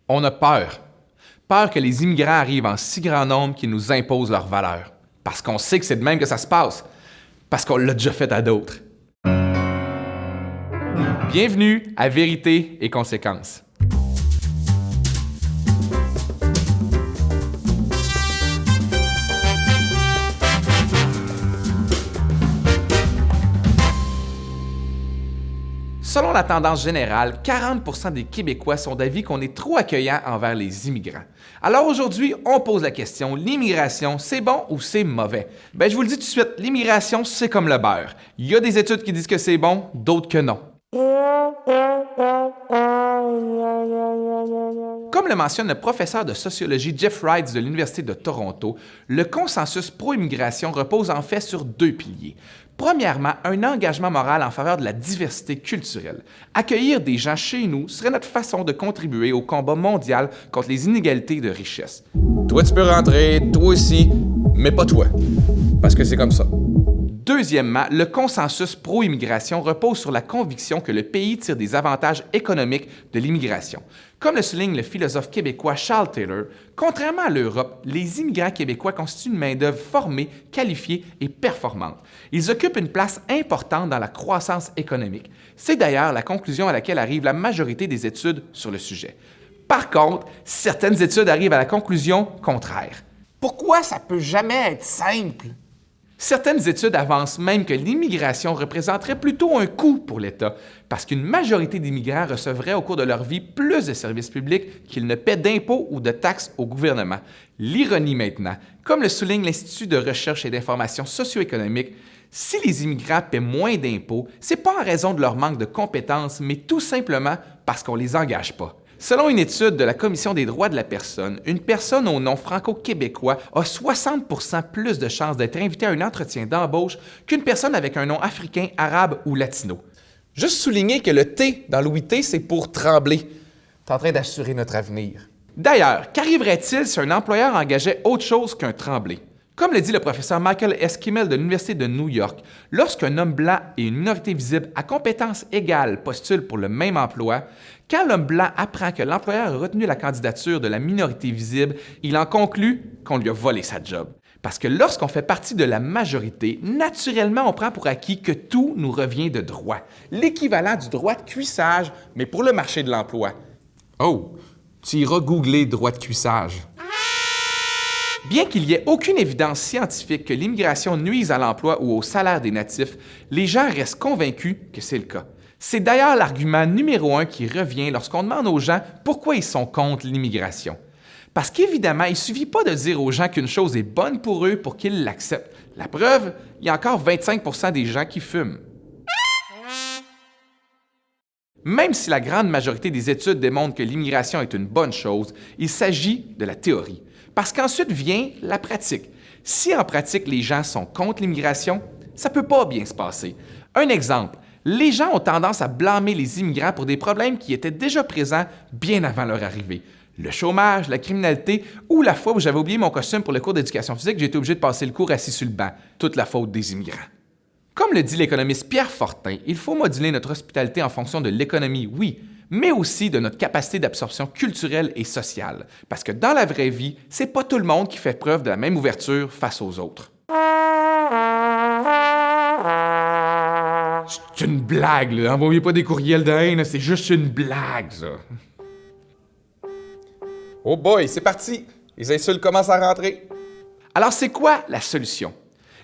On a peur. Peur que les immigrants arrivent en si grand nombre qu'ils nous imposent leurs valeurs. Parce qu'on sait que c'est de même que ça se passe. Parce qu'on l'a déjà fait à d'autres. Bienvenue à Vérité et Conséquences. Selon la tendance générale, 40% des Québécois sont d'avis qu'on est trop accueillant envers les immigrants. Alors aujourd'hui, on pose la question, l'immigration, c'est bon ou c'est mauvais? Ben, je vous le dis tout de suite, l'immigration, c'est comme le beurre. Il y a des études qui disent que c'est bon, d'autres que non. Comme le mentionne le professeur de sociologie Jeff Wright de l'Université de Toronto, le consensus pro-immigration repose en fait sur deux piliers. Premièrement, un engagement moral en faveur de la diversité culturelle. Accueillir des gens chez nous serait notre façon de contribuer au combat mondial contre les inégalités de richesse. Toi, tu peux rentrer, toi aussi, mais pas toi. Parce que c'est comme ça. Deuxièmement, le consensus pro-immigration repose sur la conviction que le pays tire des avantages économiques de l'immigration. Comme le souligne le philosophe québécois Charles Taylor, contrairement à l'Europe, les immigrants québécois constituent une main-d'œuvre formée, qualifiée et performante. Ils occupent une place importante dans la croissance économique. C'est d'ailleurs la conclusion à laquelle arrive la majorité des études sur le sujet. Par contre, certaines études arrivent à la conclusion contraire. Pourquoi ça peut jamais être simple? Certaines études avancent même que l'immigration représenterait plutôt un coût pour l'État, parce qu'une majorité d'immigrants recevraient au cours de leur vie plus de services publics qu'ils ne paient d'impôts ou de taxes au gouvernement. L'ironie maintenant, comme le souligne l'Institut de recherche et d'information socio-économique, si les immigrants paient moins d'impôts, c'est pas en raison de leur manque de compétences, mais tout simplement parce qu'on les engage pas. Selon une étude de la Commission des droits de la personne, une personne au nom franco-québécois a 60% plus de chances d'être invitée à un entretien d'embauche qu'une personne avec un nom africain, arabe ou latino. Juste souligner que le T dans l'OIT, c'est pour trembler. T'es en train d'assurer notre avenir. D'ailleurs, qu'arriverait-il si un employeur engageait autre chose qu'un tremblé? Comme le dit le professeur Michael S. Kimmel de l'Université de New York, lorsqu'un homme blanc et une minorité visible à compétences égales postulent pour le même emploi, quand l'homme blanc apprend que l'employeur a retenu la candidature de la minorité visible, il en conclut qu'on lui a volé sa job. Parce que lorsqu'on fait partie de la majorité, naturellement, on prend pour acquis que tout nous revient de droit. L'équivalent du droit de cuissage, mais pour le marché de l'emploi. Oh, tu iras googler droit de cuissage. Bien qu'il n'y ait aucune évidence scientifique que l'immigration nuise à l'emploi ou au salaire des natifs, les gens restent convaincus que c'est le cas. C'est d'ailleurs l'argument numéro 1 qui revient lorsqu'on demande aux gens pourquoi ils sont contre l'immigration. Parce qu'évidemment, il ne suffit pas de dire aux gens qu'une chose est bonne pour eux pour qu'ils l'acceptent. La preuve, il y a encore 25% des gens qui fument. Même si la grande majorité des études démontrent que l'immigration est une bonne chose, il s'agit de la théorie. Parce qu'ensuite vient la pratique. Si en pratique les gens sont contre l'immigration, ça ne peut pas bien se passer. Un exemple, les gens ont tendance à blâmer les immigrants pour des problèmes qui étaient déjà présents bien avant leur arrivée. Le chômage, la criminalité ou la fois où j'avais oublié mon costume pour le cours d'éducation physique, j'ai été obligé de passer le cours assis sur le banc. Toute la faute des immigrants. Comme le dit l'économiste Pierre Fortin, il faut moduler notre hospitalité en fonction de l'économie, oui, mais aussi de notre capacité d'absorption culturelle et sociale. Parce que dans la vraie vie, c'est pas tout le monde qui fait preuve de la même ouverture face aux autres. C'est une blague, là. Envoyez pas des courriels de haine, c'est juste une blague, ça. Oh boy, c'est parti! Les insultes commencent à rentrer. Alors, c'est quoi la solution?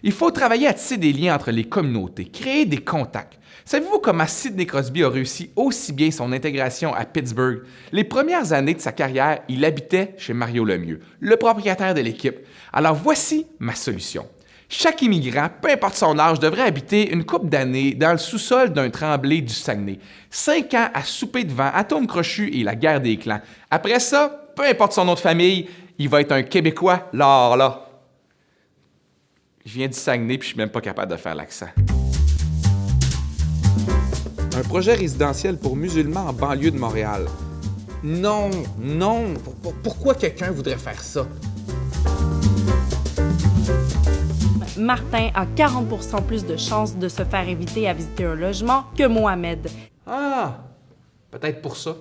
Il faut travailler à tisser des liens entre les communautés, créer des contacts. Savez-vous comment Sidney Crosby a réussi aussi bien son intégration à Pittsburgh? Les premières années de sa carrière, il habitait chez Mario Lemieux, le propriétaire de l'équipe. Alors voici ma solution. Chaque immigrant, peu importe son âge, devrait habiter une couple d'années dans le sous-sol d'un tremblé du Saguenay. 5 ans à souper devant Atome Crochu et la guerre des clans. Après ça, peu importe son nom de famille, il va être un Québécois, là. Je viens du Saguenay puis je suis même pas capable de faire l'accent. Un projet résidentiel pour musulmans en banlieue de Montréal. Non. Pourquoi quelqu'un voudrait faire ça? Martin a 40% plus de chances de se faire inviter à visiter un logement que Mohamed. Ah, peut-être pour ça.